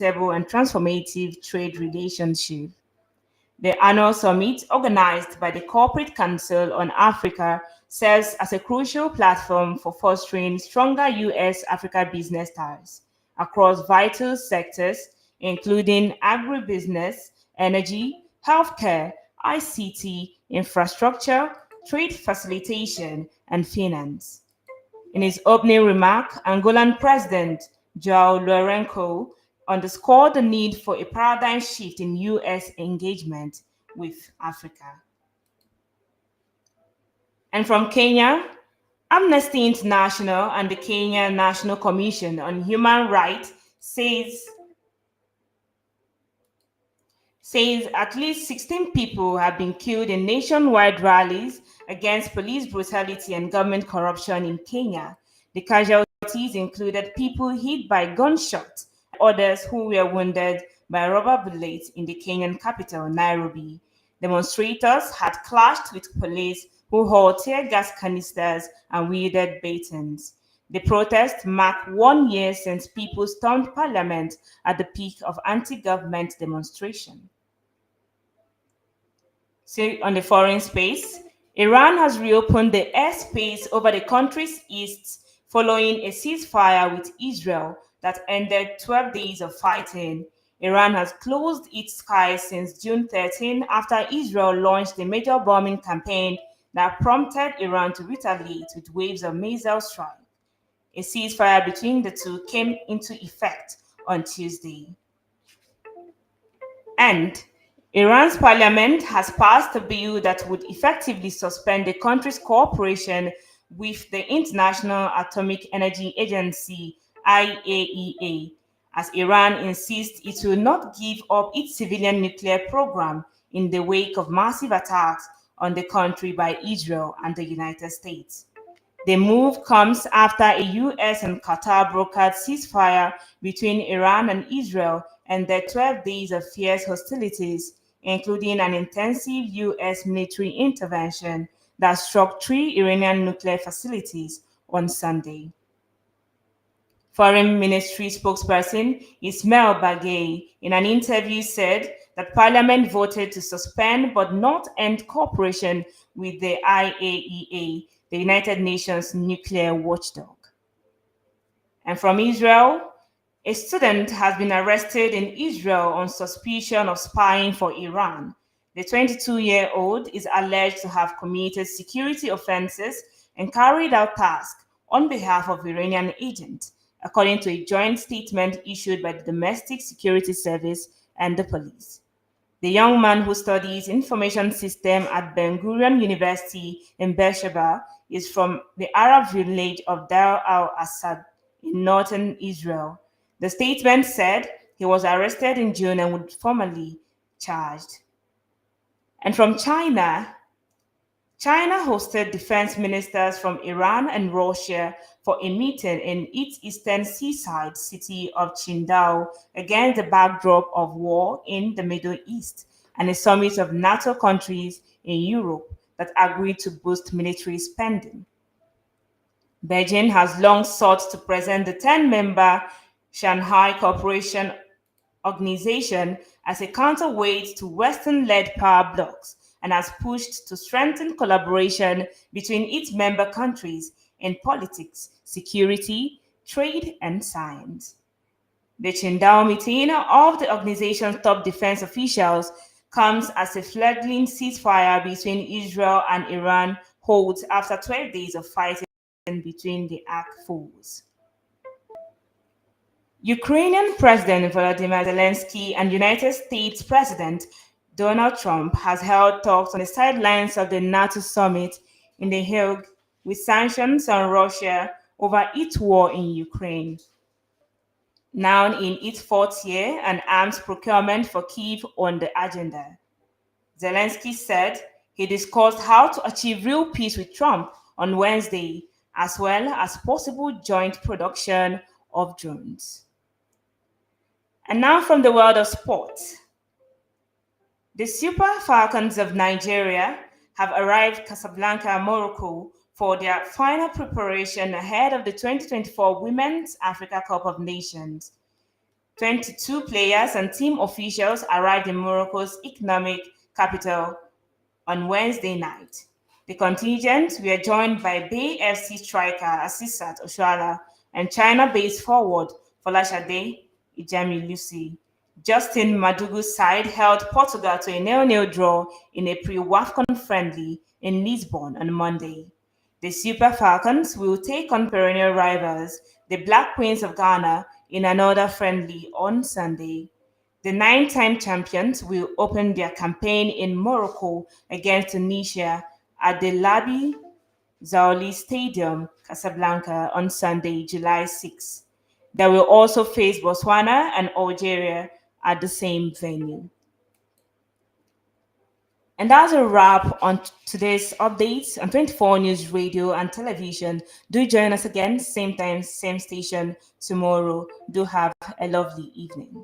and transformative trade relationship. The annual summit, organized by the Corporate Council on Africa, serves as a crucial platform for fostering stronger US Africa business ties across vital sectors, including agribusiness, energy, healthcare, ICT, infrastructure, trade facilitation, and finance. In his opening remark, Angolan President João Lourenço underscored the need for a paradigm shift in U.S. engagement with Africa. And from Kenya, Amnesty International and the Kenya National Commission on Human Rights says at least 16 people have been killed in nationwide rallies against police brutality and government corruption in Kenya. The casualties included people hit by gunshots and others who were wounded by rubber bullets in the Kenyan capital, Nairobi. Demonstrators had clashed with police who hurled tear gas canisters and wielded batons. The protest marked 1 year since people stormed parliament at the peak of anti-government demonstration. So, on the foreign space, Iran has reopened the airspace over the country's east following a ceasefire with Israel that ended 12 days of fighting. Iran has closed its skies since June 13 after Israel launched a major bombing campaign that prompted Iran to retaliate with waves of missile strikes. A ceasefire between the two came into effect on Tuesday. And Iran's parliament has passed a bill that would effectively suspend the country's cooperation with the International Atomic Energy Agency (IAEA), as Iran insists it will not give up its civilian nuclear program in the wake of massive attacks on the country by Israel and the United States. The move comes after a US and Qatar brokered ceasefire between Iran and Israel and their 12 days of fierce hostilities, including an intensive US military intervention that struck three Iranian nuclear facilities on Sunday. Foreign Ministry spokesperson Ismail Bagay, in an interview, said that Parliament voted to suspend but not end cooperation with the IAEA, the United Nations nuclear watchdog. And from Israel, a student has been arrested in Israel on suspicion of spying for Iran. The 22-year-old is alleged to have committed security offenses and carried out tasks on behalf of Iranian agents, according to a joint statement issued by the Domestic Security Service and the police. The young man, who studies information system at Ben Gurion University in Beersheba, is from the Arab village of Dar al-Assad in northern Israel. The statement said he was arrested in June and would formally charged. And from China, China hosted defense ministers from Iran and Russia for a meeting in its eastern seaside city of Qingdao against the backdrop of war in the Middle East and a summit of NATO countries in Europe that agreed to boost military spending. Beijing has long sought to present the 10-member Shanghai Cooperation Organization as a counterweight to Western-led power blocs and has pushed to strengthen collaboration between its member countries in politics, security, trade, and science. The Qingdao meeting of the organization's top defense officials comes as a fledgling ceasefire between Israel and Iran holds after 12 days of fighting between the arch foes. Ukrainian President Volodymyr Zelensky and United States President Donald Trump has held talks on the sidelines of the NATO summit in The Hague with sanctions on Russia over its war in Ukraine. Now in its fourth year and arms procurement for Kyiv on the agenda. Zelensky said he discussed how to achieve real peace with Trump on Wednesday, as well as possible joint production of drones. And now from the world of sports. The Super Falcons of Nigeria have arrived Casablanca, Morocco for their final preparation ahead of the 2024 Women's Africa Cup of Nations. 22 players and team officials arrived in Morocco's economic capital on Wednesday night. The contingent were joined by Bay FC striker Asisat Oshoala and China-based forward Folashade Ijamilusi. Justin Madugu's side held Portugal to a nil-nil draw in a pre-WAFCON friendly in Lisbon on Monday. The Super Falcons will take on perennial rivals, the Black Queens of Ghana, in another friendly on Sunday. The nine-time champions will open their campaign in Morocco against Tunisia at the Labi Zaouli Stadium, Casablanca, on Sunday, July 6. They will also face Botswana and Algeria at the same venue. And that's a wrap on today's updates on 24 News Radio and Television. Do join us again, same time, same station tomorrow. Do have a lovely evening.